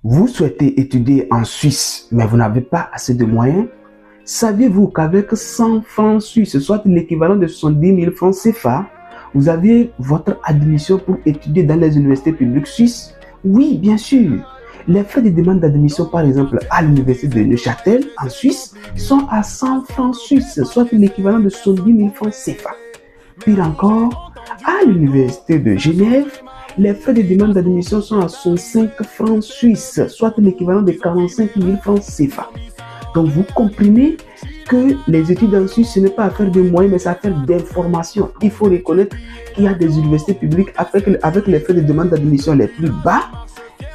Vous souhaitez étudier en Suisse, mais vous n'avez pas assez de moyens? Saviez-vous qu'avec 100 francs suisses, soit l'équivalent de 70 000 francs CFA, vous avez votre admission pour étudier dans les universités publiques suisses? Oui, bien sûr. Les frais de demande d'admission, par exemple, à l'université de Neuchâtel, en Suisse, sont à 100 francs suisses, soit l'équivalent de 70 000 francs CFA. Pire encore, à l'université de Genève, les frais de demande d'admission sont à 65 francs suisses, soit l'équivalent de 45 000 francs CFA. Donc, vous comprenez que les études en Suisse, ce n'est pas affaire de moyens, mais c'est affaire d'information. Il faut reconnaître qu'il y a des universités publiques avec les frais de demande d'admission les plus bas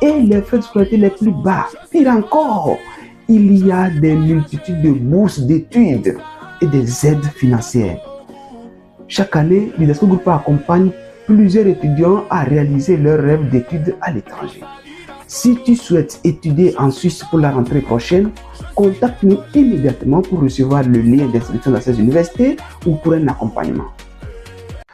et les frais de scolarité les plus bas. Pire encore, il y a des multitudes de bourses d'études et des aides financières. Chaque année, l'IDASCO Group accompagne plusieurs étudiants à réaliser leurs rêves d'études à l'étranger. Si tu souhaites étudier en Suisse pour la rentrée prochaine, contacte-nous immédiatement pour recevoir le lien d'inscription dans ces universités ou pour un accompagnement.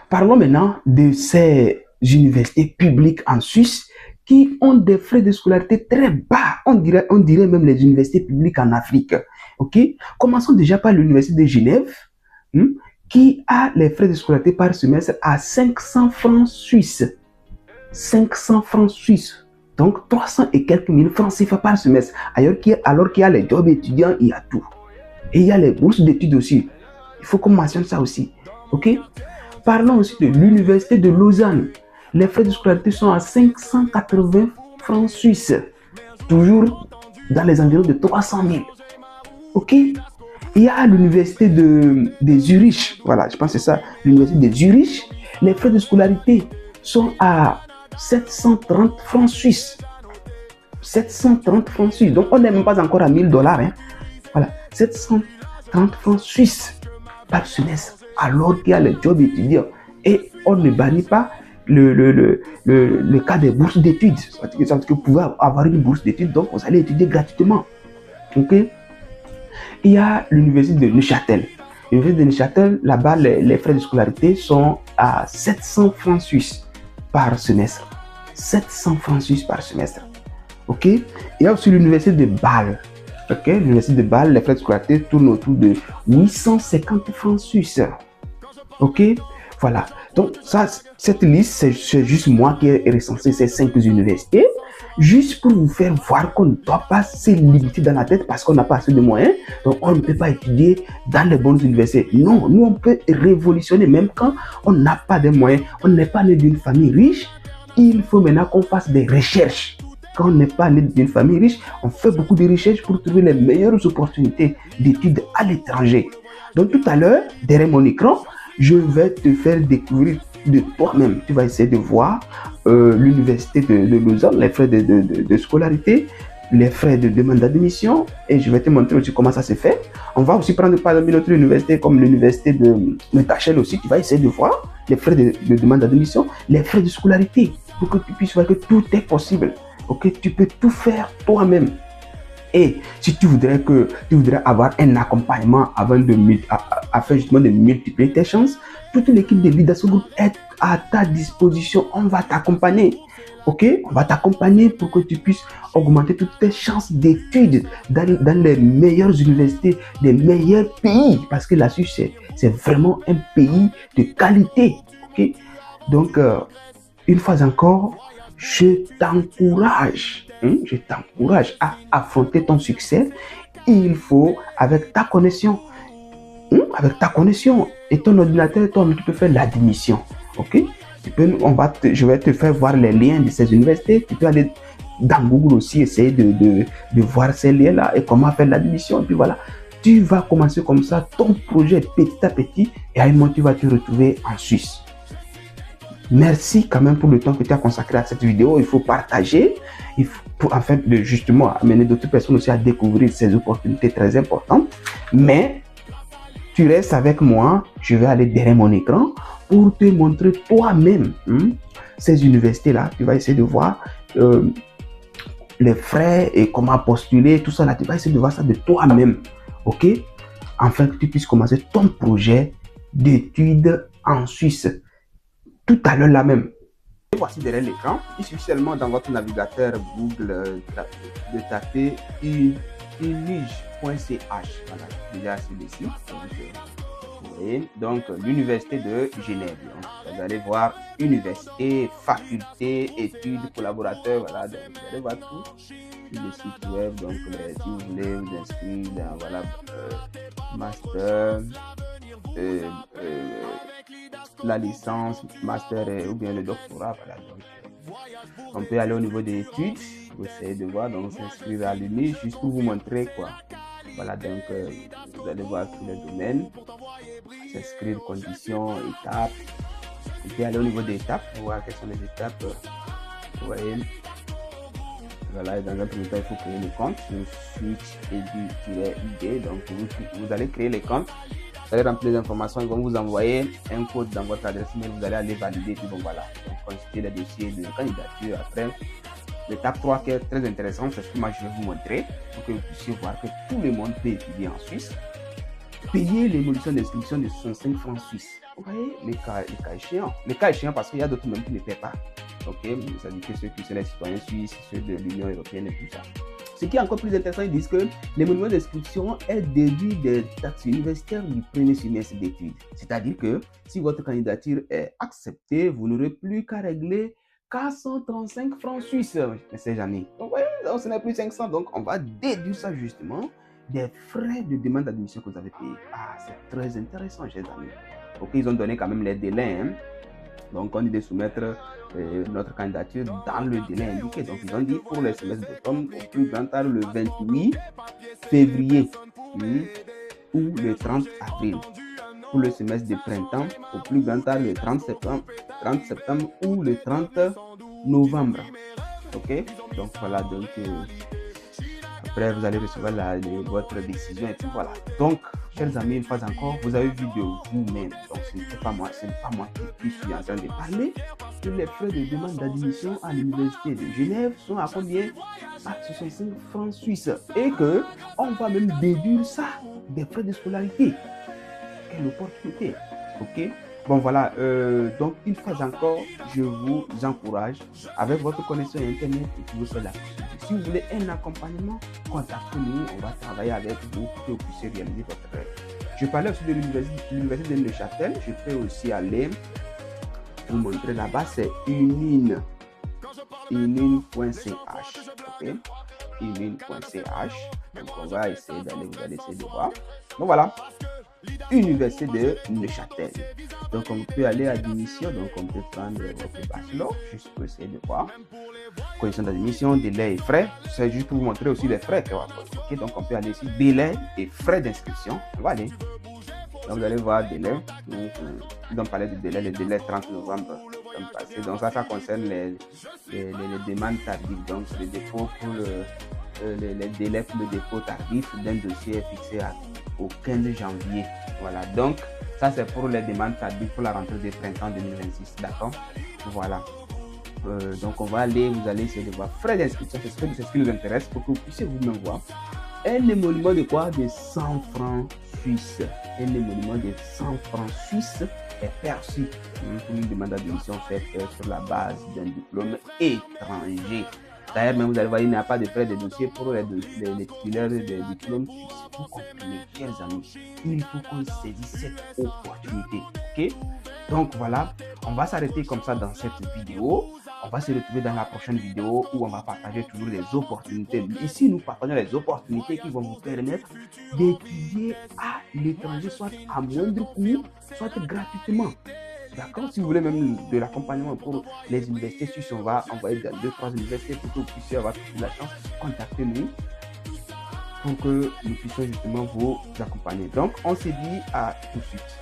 Parlons maintenant de ces universités publiques en Suisse qui ont des frais de scolarité très bas. On dirait même les universités publiques en Afrique. Okay? Commençons déjà par l'université de Genève, qui a les frais de scolarité par semestre à 500 francs suisses. 500 francs suisses. Donc, 300 et quelques mille francs CFA par semestre. Alors qu'il y a les jobs étudiants, il y a tout. Et il y a les bourses d'études aussi. Il faut qu'on mentionne ça aussi. Ok? Parlons aussi de l'université de Lausanne. Les frais de scolarité sont à 580 francs suisses. Toujours dans les environs de 300 000. Ok? Il y a l'université de Zurich. Voilà, je pense que c'est ça. L'université de Zurich. Les frais de scolarité sont à 730 francs suisses. 730 francs suisses. Donc, on n'est même pas encore à 1000 $. Hein. Voilà. 730 francs suisses par semestre. Alors qu'il y a les jobs étudiants. Et on ne bannit pas le cas des bourses d'études. C'est-à-dire que vous pouvez avoir une bourse d'études, donc vous allez étudier gratuitement. Ok? Il y a l'université de Neuchâtel. L'université de Neuchâtel, là-bas, les frais de scolarité sont à 700 francs suisses par semestre. 700 francs suisses par semestre. Ok? Il y a aussi l'université de Bâle. Ok? L'université de Bâle, les frais de scolarité tournent autour de 850 francs suisses. Ok? Voilà. Donc, ça, cette liste, c'est juste moi qui ai recensé ces 5 universités. Juste pour vous faire voir qu'on ne doit pas se limiter dans la tête parce qu'on n'a pas assez de moyens. Donc, on ne peut pas étudier dans les bonnes universités. Non, nous, on peut révolutionner même quand on n'a pas de moyens. On n'est pas né d'une famille riche. Il faut maintenant qu'on fasse des recherches. Quand on n'est pas né d'une famille riche, on fait beaucoup de recherches pour trouver les meilleures opportunités d'études à l'étranger. Donc, tout à l'heure, derrière mon écran, je vais te faire découvrir de toi-même. Tu vas essayer de voir l'université de Lausanne, les frais de scolarité, les frais de demande d'admission, et je vais te montrer aussi comment ça se fait. On va aussi prendre par exemple une autre université comme l'université de Neuchâtel aussi. Tu vas essayer de voir les frais de demande d'admission, les frais de scolarité, pour que tu puisses voir que tout est possible. Ok, tu peux tout faire toi-même. Et si tu voudrais avoir un accompagnement afin justement de multiplier tes chances, toute l'équipe de l'IDASCO Group est à ta disposition. On va t'accompagner. Ok? On va t'accompagner pour que tu puisses augmenter toutes tes chances d'études dans les meilleures universités, des meilleurs pays. Parce que la Suisse, c'est vraiment un pays de qualité. Ok? Donc, une fois encore, je t'encourage à affronter ton succès. Il faut, avec ta connexion et ton ordinateur, tu peux faire l'admission. Ok? Je vais te faire voir les liens de ces universités. Tu peux aller dans Google aussi, essayer de voir ces liens-là et comment faire l'admission. Et puis voilà, tu vas commencer comme ça ton projet petit à petit et à un moment tu vas te retrouver en Suisse. Merci quand même pour le temps que tu as consacré à cette vidéo. Il faut partager, afin de justement amener d'autres personnes aussi à découvrir ces opportunités très importantes. Mais tu restes avec moi, je vais aller derrière mon écran pour te montrer toi-même ces universités-là. Tu vas essayer de voir les frais et comment postuler, tout ça là. Tu vas essayer de voir ça de toi-même, ok? Afin que tu puisses commencer ton projet d'études en Suisse. Tout à l'heure là même. voici derrière l'écran. Il suffit seulement dans votre navigateur Google de taper unige.ch. Voilà, déjà sur le site. Vous voyez, donc l'université de Genève. Donc, vous allez voir université, faculté, études, collaborateurs. Voilà, donc vous allez voir tout sur le site web. Donc, si vous voulez vous inscrire dans voilà, master, la licence, master ou bien le doctorat. Voilà, donc, on peut aller au niveau des études. Vous essayez de voir, donc s'inscrire à l'UNI juste pour vous montrer quoi. Voilà, donc vous allez voir tous les domaines, s'inscrire, conditions, étapes. Vous pouvez aller au niveau des étapes pour voir quelles sont les étapes. Vous voyez, voilà, dans un premier temps, il faut créer le compte sur switch-edu-id. Donc vous allez créer les comptes, vous allez remplir les informations, ils vont vous envoyer un code dans votre adresse mail, vous allez aller valider, puis bon voilà, donc consulter les dossiers de candidature. Après, l'étape 3 qui est très intéressante, c'est ce que moi je vais vous montrer pour que vous puissiez voir que tout le monde peut étudier en Suisse. Payer l'émolution d'inscription de 65 francs suisses. Vous voyez, les cas échéants. Les cas échéants parce qu'il y a d'autres même qui ne paient pas. Ok, ça dit que ceux qui sont les citoyens suisses, ceux de l'Union européenne et tout ça. Ce qui est encore plus intéressant, ils disent que l'émolution d'inscription est déduit des taxes universitaires du premier semestre d'études. C'est-à-dire que si votre candidature est acceptée, vous n'aurez plus qu'à régler 435 francs suisses, mes chers amis. Donc, ouais, donc ce n'est plus 500, donc on va déduire ça justement des frais de demande d'admission que vous avez payés. Ah, c'est très intéressant, chers amis. Ok, ils ont donné quand même les délais, hein. Donc, on dit de soumettre notre candidature dans le délai indiqué. Donc, ils ont dit pour le semestre d'automne, au plus grand tard le 28 février ou le 30 avril. Pour le semestre de printemps, au plus grand tard le 30 septembre ou le 30 novembre. Ok, donc voilà, donc après vous allez recevoir votre décision et puis voilà. Donc, chers amis, une fois encore, vous avez vu de vous-même. Donc, ce n'est pas moi qui suis en train de parler. Que les frais de demande d'admission à l'université de Genève sont à combien? À 65 francs suisses. Et que on va même déduire ça des frais de scolarité. Quelle opportunité. Ok. Bon voilà, donc une fois encore, je vous encourage avec votre connexion Internet et si vous faites la possibilité. Si vous voulez un accompagnement, contactez-nous, on va travailler avec vous pour que vous puissiez réaliser votre rêve. Je parlais aussi de l'université de Neuchâtel, je peux aussi aller vous montrer là-bas, c'est unine.ch, ok, unine.ch, donc on va essayer d'aller, vous allez essayer de voir. Donc voilà. Université de Neuchâtel. Donc on peut aller à admission, donc on peut prendre votre bachelor, juste pour essayer de voir. Conditions d'admission, délai et frais. C'est juste pour vous montrer aussi les frais. Okay, donc on peut aller ici, délai et frais d'inscription. On va aller. Donc vous allez voir délai. Donc on parlait du délai, le délai 30 novembre passé. Donc ça concerne les demandes tardives. Donc le dépôt pour les délais pour le dépôt tardif d'un dossier fixé au 15 janvier. Voilà, donc ça c'est pour les demandes tardives pour la rentrée de printemps 2026. D'accord, voilà. Donc on va aller, vous allez essayer de voir frais d'inscription, c'est ce qui nous intéresse pour que vous puissiez vous-même voir. Un émolument de quoi? De 100 francs suisses. Un émolument de 100 francs suisses est perçu pour une demande d'admission faite sur la base d'un diplôme étranger. D'ailleurs, même vous allez voir, il n'y a pas de frais de dossier pour les titulaires des diplômes suisses. Vous comprenez, chers amis, il faut qu'on saisisse cette opportunité. Ok? Donc voilà, on va s'arrêter comme ça dans cette vidéo. On va se retrouver dans la prochaine vidéo où on va partager toujours les opportunités. Ici, nous partageons les opportunités qui vont vous permettre d'étudier à l'étranger, soit à moindre coût, soit gratuitement. D'accord? Si vous voulez même de l'accompagnement pour les universités suisses, on va envoyer dans 2-3 universités pour que vous puissiez avoir toute la chance. Contactez-nous pour que nous puissions justement vous accompagner. Donc, on se dit à tout de suite.